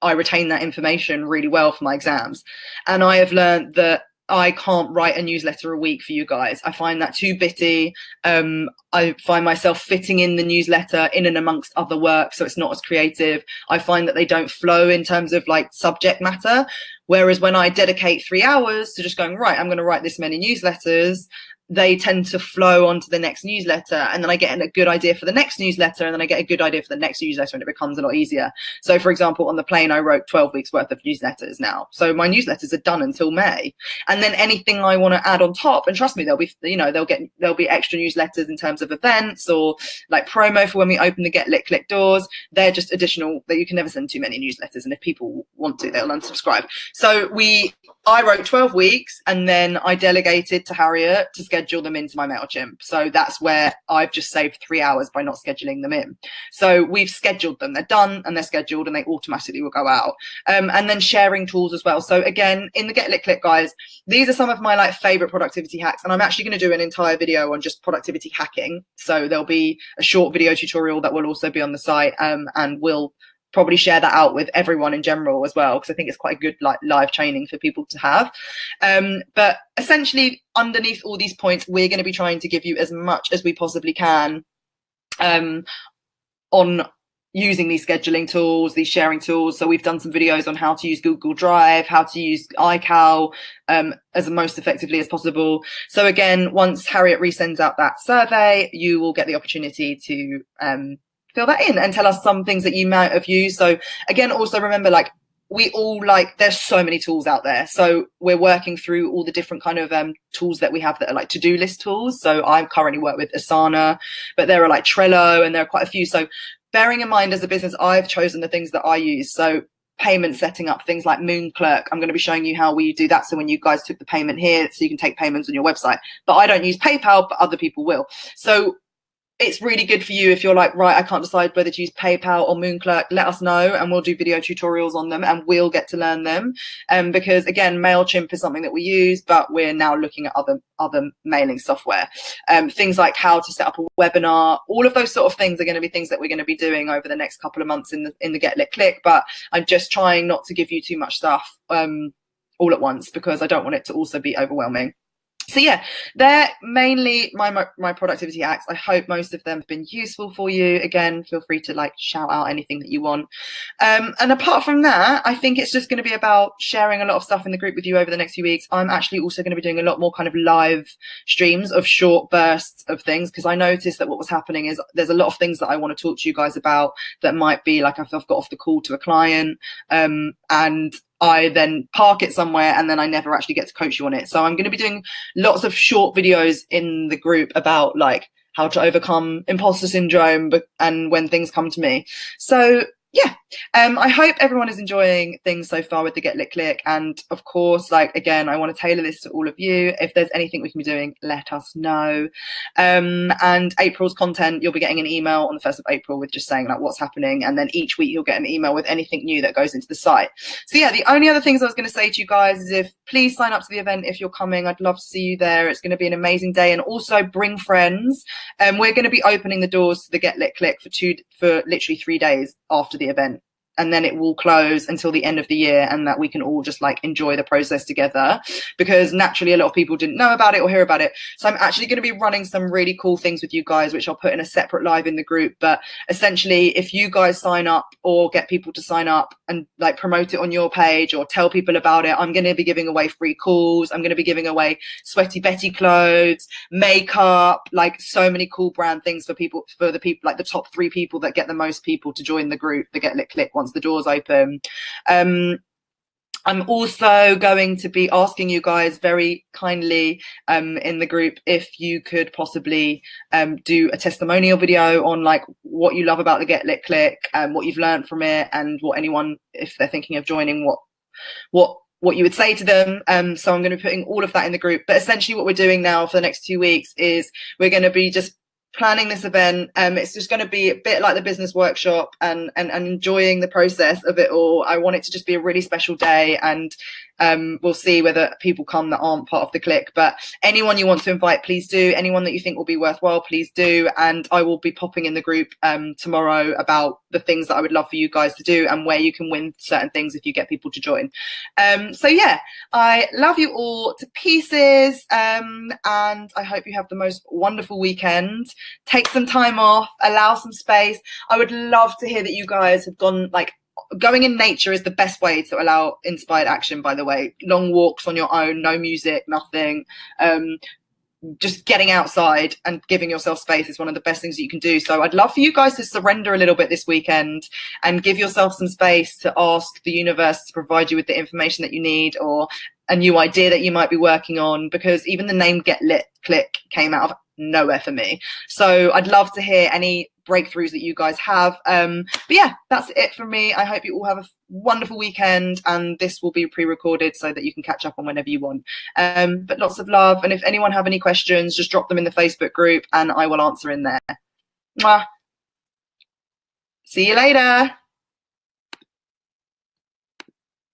retain that information really well for my exams. And I have learned that I can't write a newsletter a week for you guys. I find that too bitty. I find myself fitting in the newsletter in and amongst other work, so it's not as creative. I find that they don't flow in terms of like subject matter. Whereas when I dedicate 3 hours to just going, right, I'm going to write this many newsletters, they tend to flow onto the next newsletter. And then I get a good idea for the next newsletter. And then I get a good idea for the next newsletter, and it becomes a lot easier. So for example, on the plane, I wrote 12 weeks worth of newsletters now. So my newsletters are done until May. And then anything I want to add on top, and trust me, there'll be extra newsletters in terms of events or like promo for when we open the Get Lit Click doors. They're just additional, that you can never send too many newsletters. And if people want to, they'll unsubscribe. So I wrote 12 weeks, and then I delegated to Harriet to schedule schedule them into my MailChimp. So that's where I've just saved 3 hours by not scheduling them in. So we've scheduled them, they're done and they're scheduled and they automatically will go out. And then sharing tools as well. So again, in the Get Lit Click, guys, these are some of my like favorite productivity hacks, and I'm actually going to do an entire video on just productivity hacking. So there'll be a short video tutorial that will also be on the site, and we'll probably share that out with everyone in general as well, because I think it's quite a good like live training for people to have. But essentially underneath all these points, we're going to be trying to give you as much as we possibly can on using these scheduling tools, these sharing tools. So we've done some videos on how to use Google Drive, how to use iCal as most effectively as possible. So again, once Harriet resends out that survey, you will get the opportunity to fill that in and tell us some things that you might have used. So again, also remember, like, we all like, there's so many tools out there. So we're working through all the different kind of tools that we have that are like to-do list tools. So I currently work with Asana, but there are like Trello and there are quite a few. So bearing in mind, as a business, I've chosen the things that I use. So payment setting up, things like Moonclerk, I'm going to be showing you how we do that. So when you guys took the payment here, so you can take payments on your website, but I don't use PayPal, but other people will. So it's really good for you if you're like, right, I can't decide whether to use PayPal or Moonclerk, let us know and we'll do video tutorials on them and we'll get to learn them. Because again, MailChimp is something that we use, but we're now looking at other mailing software. Things like how to set up a webinar, all of those sort of things are going to be things that we're going to be doing over the next couple of months in the Get Lit Click. But I'm just trying not to give you too much stuff all at once, because I don't want it to also be overwhelming. So yeah, they're mainly my productivity hacks. I hope most of them have been useful for you. Again, feel free to like shout out anything that you want. And apart from that, I think it's just going to be about sharing a lot of stuff in the group with you over the next few weeks. I'm actually also going to be doing a lot more kind of live streams of short bursts of things, because I noticed that what was happening is there's a lot of things that I want to talk to you guys about that might be like I've got off the call to a client, and I then park it somewhere and then I never actually get to coach you on it. So I'm going to be doing lots of short videos in the group about like how to overcome imposter syndrome and when things come to me. So yeah, I hope everyone is enjoying things so far with the Get Lit Click. And of course, like, again, I want to tailor this to all of you. If there's anything we can be doing, let us know. And April's content, you'll be getting an email on the 1st of April with just saying like what's happening. And then each week you'll get an email with anything new that goes into the site. So yeah, the only other things I was going to say to you guys is please sign up to the event if you're coming. I'd love to see you there. It's going to be an amazing day. And also bring friends. We're going to be opening the doors to the Get Lit Click for literally 3 days after the event, and then it will close until the end of the year, and that we can all just like enjoy the process together, because naturally a lot of people didn't know about it or hear about it. So I'm actually going to be running some really cool things with you guys, which I'll put in a separate live in the group. But essentially, if you guys sign up or get people to sign up and like promote it on your page or tell people about it, I'm going to be giving away free calls. I'm going to be giving away Sweaty Betty clothes, makeup, like so many cool brand things for the people, like the top 3 people that get the most people to join the group, the Get Lit Click, once the doors open. I'm also going to be asking you guys very kindly in the group if you could possibly do a testimonial video on like what you love about the Get Lit Click, what you've learned from it, and what anyone, if they're thinking of joining, what you would say to them. So I'm going to be putting all of that in the group. But essentially what we're doing now for the next 2 weeks is we're going to be just planning this event. It's just going to be a bit like the business workshop and enjoying the process of it all. I want it to just be a really special day, and we'll see whether people come that aren't part of the click. But anyone you want to invite, please do. Anyone that you think will be worthwhile, please do. And I will be popping in the group tomorrow about the things that I would love for you guys to do and where you can win certain things if you get people to join. So yeah, I love you all to pieces, and I hope you have the most wonderful weekend. Take some time off, allow some space. I would love to hear that you guys have gone, like, going in nature is the best way to allow inspired action, by the way. Long walks on your own, no music, nothing. Just getting outside and giving yourself space is one of the best things that you can do. So I'd love for you guys to surrender a little bit this weekend and give yourself some space to ask the universe to provide you with the information that you need, or a new idea that you might be working on, because even the name Get Lit Click came out of nowhere for me. So I'd love to hear any breakthroughs that you guys have. But yeah, that's it from me. I hope you all have a wonderful weekend, and this will be pre-recorded so that you can catch up on whenever you want. But lots of love, and if anyone have any questions, just drop them in the Facebook group and I will answer in there. Mwah. See you later.